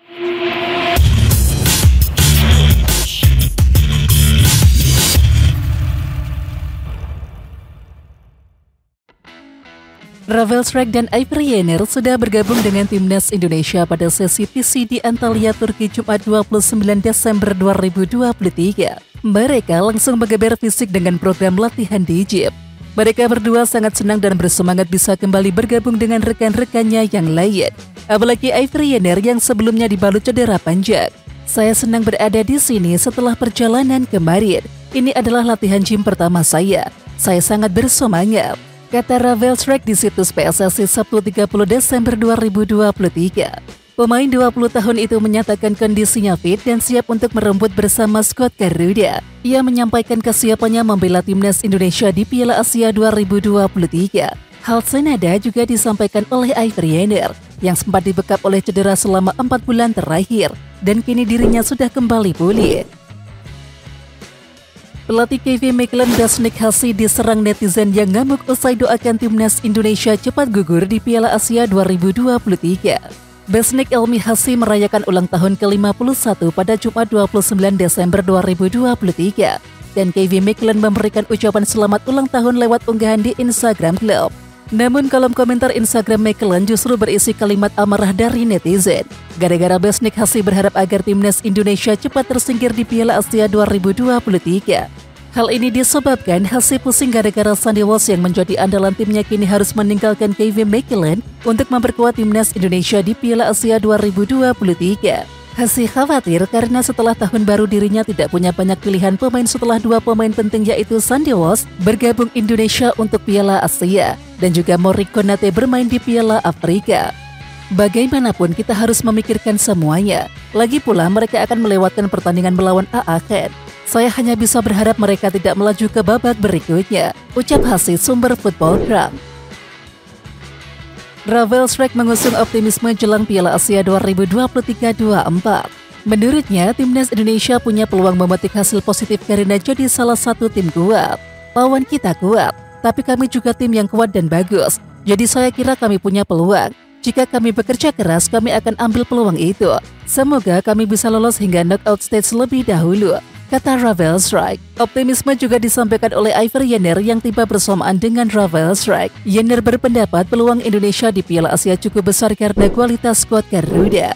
Ravel Struijk dan Ivory Yener sudah bergabung dengan Timnas Indonesia pada sesi TC di Antalya, Turki, Jumat 29 Desember 2023. Mereka langsung bergeber fisik dengan program latihan di gym. Mereka berdua sangat senang dan bersemangat bisa kembali bergabung dengan rekan-rekannya yang lain. Apalagi Ivory Yener yang sebelumnya dibalut cedera panjang. Saya senang berada di sini setelah perjalanan kemarin. Ini adalah latihan gym pertama saya. Saya sangat bersemangat, kata Ravel Struijk di situs PSSI Sabtu 30 Desember 2023. Pemain 20 tahun itu menyatakan kondisinya fit dan siap untuk merebut bersama skuad Garuda. Ia menyampaikan kesiapannya membela Timnas Indonesia di Piala Asia 2023. Hal senada juga disampaikan oleh Ivory Yener yang sempat dibekap oleh cedera selama 4 bulan terakhir dan kini dirinya sudah kembali pulih. Pelatih Kevin McClelland Besnik Hasi diserang netizen yang ngamuk usai doakan Timnas Indonesia cepat gugur di Piala Asia 2023. Besnik Elmi Hasi merayakan ulang tahun ke-51 pada Jumat 29 Desember 2023 dan Kevin McClelland memberikan ucapan selamat ulang tahun lewat unggahan di Instagram klub. Namun kolom komentar Instagram McClelland justru berisi kalimat amarah dari netizen. Gara-gara Besnik Hasi berharap agar Timnas Indonesia cepat tersingkir di Piala Asia 2023. Hal ini disebabkan Hasi pusing gara-gara Sandy Walsh yang menjadi andalan timnya kini harus meninggalkan Kevin McClelland untuk memperkuat Timnas Indonesia di Piala Asia 2023. Hasi khawatir karena setelah tahun baru dirinya tidak punya banyak pilihan pemain setelah 2 pemain penting yaitu Sandy Walsh bergabung Indonesia untuk Piala Asia dan juga Moric Konate bermain di Piala Afrika. Bagaimanapun kita harus memikirkan semuanya. Lagi pula mereka akan melewatkan pertandingan melawan AAK. Saya hanya bisa berharap mereka tidak melaju ke babak berikutnya, ucap Hasi sumber Football Crowd. Ravel Struijk mengusung optimisme jelang Piala Asia 2023-24. Menurutnya, Timnas Indonesia punya peluang memetik hasil positif karena jadi salah satu tim kuat. Lawan kita kuat, tapi kami juga tim yang kuat dan bagus. Jadi saya kira kami punya peluang. Jika kami bekerja keras, kami akan ambil peluang itu. Semoga kami bisa lolos hingga knockout stage lebih dahulu, kata Ravel Struijk. Optimisme juga disampaikan oleh Ivory Yener yang tiba bersamaan dengan Ravel Struijk. Yener berpendapat peluang Indonesia di Piala Asia cukup besar karena kualitas skuad Garuda.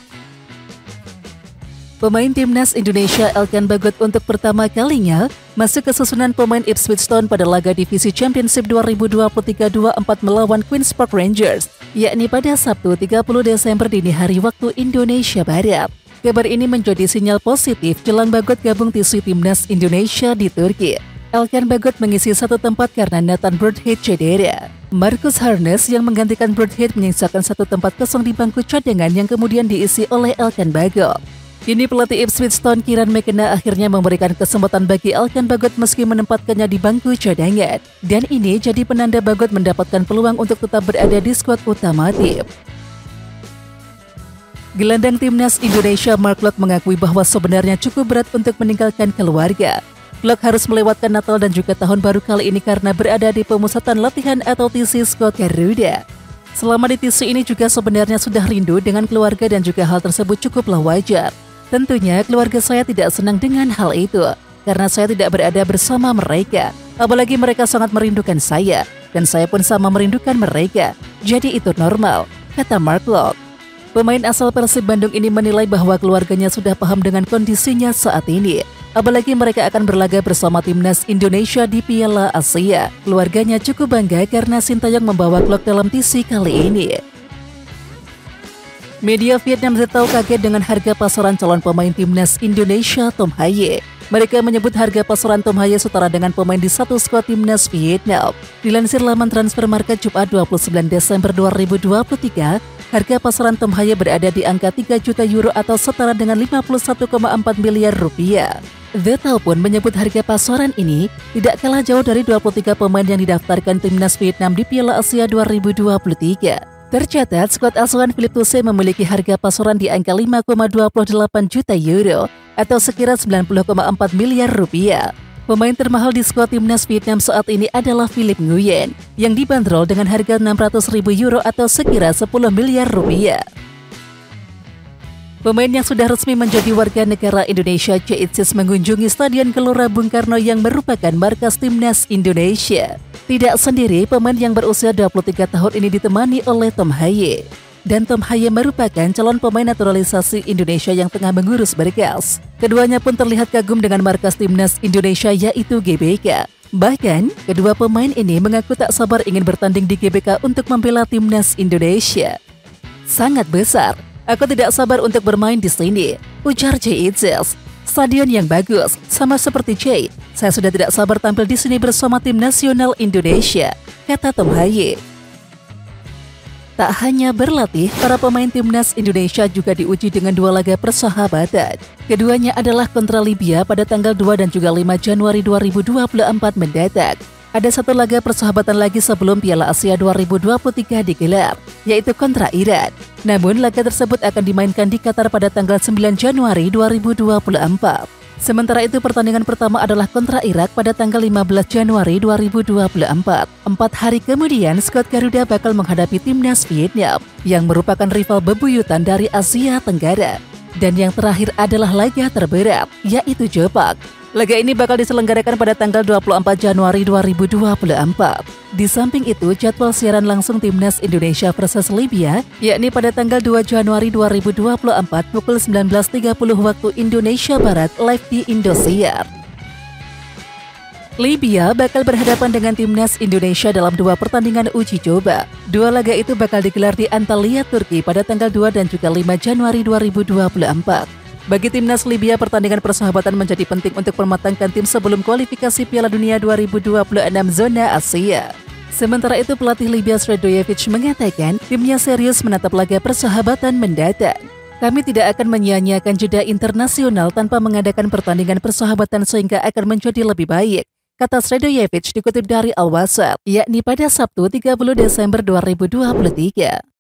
Pemain Timnas Indonesia Elkan Bagot untuk pertama kalinya masuk ke susunan pemain Ipswich Town pada laga divisi Championship 2023-24 melawan Queen's Park Rangers, yakni pada Sabtu 30 Desember dini hari waktu Indonesia Barat. Kabar ini menjadi sinyal positif jelang Bagot gabung TC Timnas Indonesia di Turki. Elkan Bagot mengisi satu tempat karena Nathan Broadhead cedera. Marcus Harness yang menggantikan Broadhead menyisakan satu tempat kosong di bangku cadangan yang kemudian diisi oleh Elkan Bagot. Kini pelatih Ipswich Town Kieran McKenna akhirnya memberikan kesempatan bagi Elkan Bagot meski menempatkannya di bangku cadangan. Dan ini jadi penanda Bagot mendapatkan peluang untuk tetap berada di skuad utama tim. Gelandang Timnas Indonesia Mark Klok mengakui bahwa sebenarnya cukup berat untuk meninggalkan keluarga. Klok harus melewatkan Natal dan juga Tahun Baru kali ini karena berada di pemusatan latihan atau TC skuad Garuda. Selama di TC ini juga sebenarnya sudah rindu dengan keluarga dan juga hal tersebut cukuplah wajar. Tentunya keluarga saya tidak senang dengan hal itu karena saya tidak berada bersama mereka. Apalagi mereka sangat merindukan saya dan saya pun sama merindukan mereka. Jadi itu normal, kata Mark Klok. Pemain asal Persib Bandung ini menilai bahwa keluarganya sudah paham dengan kondisinya saat ini. Apalagi mereka akan berlaga bersama Timnas Indonesia di Piala Asia. Keluarganya cukup bangga karena Sintayong membawa Klok dalam TC kali ini. Media Vietnam tahu kaget dengan harga pasaran calon pemain Timnas Indonesia Tom Haye. Mereka menyebut harga pasaran Tom Haye setara dengan pemain di satu skuad Timnas Vietnam. Dilansir laman transfer market Jumat 29 Desember 2023, harga pasaran Tom Haye berada di angka 3 juta euro atau setara dengan 51,4 miliar rupiah. The Tao pun menyebut harga pasaran ini tidak kalah jauh dari 23 pemain yang didaftarkan Timnas Vietnam di Piala Asia 2023. Tercatat, skuad asuhan Philippe Thusset memiliki harga pasaran di angka 5,28 juta euro atau sekira 90,4 miliar rupiah. Pemain termahal di skuad Timnas Vietnam saat ini adalah Philipp Nguyen yang dibanderol dengan harga 600.000 euro atau sekira 10 miliar rupiah. Pemain yang sudah resmi menjadi warga negara Indonesia, Caitzis mengunjungi Stadion Gelora Bung Karno yang merupakan markas timnas Indonesia. Tidak sendiri, pemain yang berusia 23 tahun ini ditemani oleh Tom Haye. Dan Tom Haye merupakan calon pemain naturalisasi Indonesia yang tengah mengurus berkas. Keduanya pun terlihat kagum dengan markas timnas Indonesia yaitu GBK. Bahkan, kedua pemain ini mengaku tak sabar ingin bertanding di GBK untuk membela timnas Indonesia. Sangat besar. Aku tidak sabar untuk bermain di sini, ujar Caitzis. Stadion yang bagus, sama seperti Jay. Saya sudah tidak sabar tampil di sini bersama tim nasional Indonesia, kata Tom Haye. Tak hanya berlatih, para pemain timnas Indonesia juga diuji dengan 2 laga persahabatan. Keduanya adalah kontra Libya pada tanggal 2 dan juga 5 Januari 2024 mendatang. Ada 1 laga persahabatan lagi sebelum Piala Asia 2023 digelar, yaitu kontra Iran. Namun, laga tersebut akan dimainkan di Qatar pada tanggal 9 Januari 2024. Sementara itu, pertandingan pertama adalah kontra Irak pada tanggal 15 Januari 2024. 4 hari kemudian, skuad Garuda bakal menghadapi timnas Vietnam, yang merupakan rival bebuyutan dari Asia Tenggara. Dan yang terakhir adalah laga terberat, yaitu Jepang. Laga ini bakal diselenggarakan pada tanggal 24 Januari 2024. Di samping itu, jadwal siaran langsung timnas Indonesia versus Libya, yakni pada tanggal 2 Januari 2024 pukul 19.30 waktu Indonesia Barat live di Indosiar. Libya bakal berhadapan dengan timnas Indonesia dalam 2 pertandingan uji coba. 2 laga itu bakal digelar di Antalya, Turki pada tanggal 2 dan juga 5 Januari 2024. Bagi timnas Libya, pertandingan persahabatan menjadi penting untuk mematangkan tim sebelum kualifikasi Piala Dunia 2026 zona Asia. Sementara itu, pelatih Libya Sredojevic mengatakan timnya serius menatap laga persahabatan mendatang. Kami tidak akan menyia-nyiakan jeda internasional tanpa mengadakan pertandingan persahabatan sehingga akan menjadi lebih baik, kata Sredojevic dikutip dari Al-Wasat, yakni pada Sabtu 30 Desember 2023.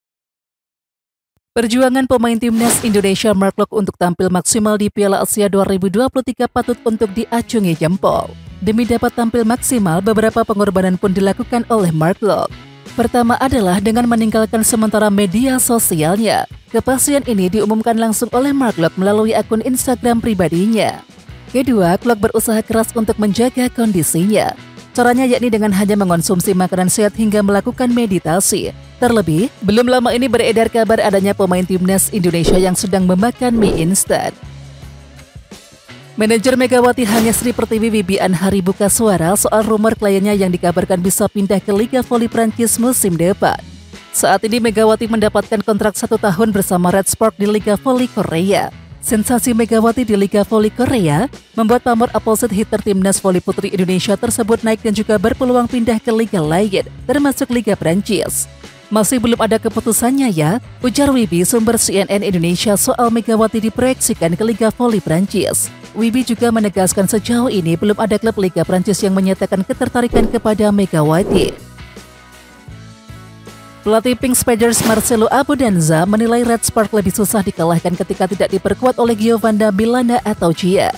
Perjuangan pemain timnas Indonesia Mark Klok untuk tampil maksimal di Piala Asia 2023 patut untuk diacungi jempol. Demi dapat tampil maksimal, beberapa pengorbanan pun dilakukan oleh Mark Klok. Pertama adalah dengan meninggalkan sementara media sosialnya. Kepastian ini diumumkan langsung oleh Mark Klok melalui akun Instagram pribadinya. Kedua, Klok berusaha keras untuk menjaga kondisinya. Caranya yakni dengan hanya mengonsumsi makanan sehat hingga melakukan meditasi. Terlebih, belum lama ini beredar kabar adanya pemain timnas Indonesia yang sedang memakan mie instan. Manajer Megawati Hanya Sri Pertiwi Wibian Hari buka suara soal rumor kliennya yang dikabarkan bisa pindah ke Liga Voli Prancis musim depan. Saat ini Megawati mendapatkan kontrak 1 tahun bersama Red Sport di Liga Voli Korea. Sensasi Megawati di Liga Voli Korea membuat pamor opposite hitter timnas voli putri Indonesia tersebut naik dan juga berpeluang pindah ke liga lain, termasuk Liga Prancis. Masih belum ada keputusannya ya, ujar Wibi sumber CNN Indonesia soal Megawati diproyeksikan ke Liga Voli Prancis. Wibi juga menegaskan sejauh ini belum ada klub Liga Prancis yang menyatakan ketertarikan kepada Megawati. Pelatih Pink Spiders Marcelo Abudanza menilai Red Spark lebih susah dikalahkan ketika tidak diperkuat oleh Giovanna Milana atau Gia.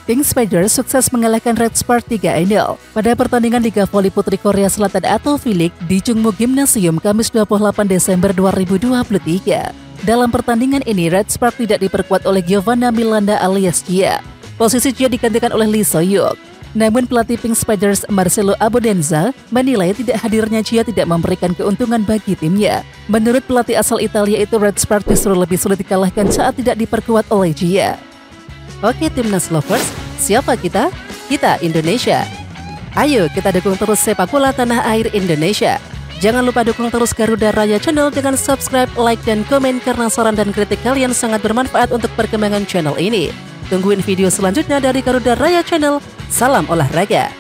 Pink Spiders sukses mengalahkan Red Spark 3-0 pada pertandingan Liga Voli Putri Korea Selatan atau V-League di Jungmu Gymnasium Kamis 28 Desember 2023. Dalam pertandingan ini, Red Spark tidak diperkuat oleh Giovanna Milana alias Gia. Posisi Gia digantikan oleh Lee So-yuk. Namun pelatih Pink Spiders Marcelo Abudanza menilai tidak hadirnya Gia tidak memberikan keuntungan bagi timnya. Menurut pelatih asal Italia itu, Red Spark justru lebih sulit dikalahkan saat tidak diperkuat oleh Gia. Oke Timnas Lovers, siapa kita? Kita Indonesia. Ayo kita dukung terus sepak bola tanah air Indonesia. Jangan lupa dukung terus Garuda Raya Channel dengan subscribe, like, dan komen karena saran dan kritik kalian sangat bermanfaat untuk perkembangan channel ini. Tungguin video selanjutnya dari Garuda Raya Channel. Salam olahraga.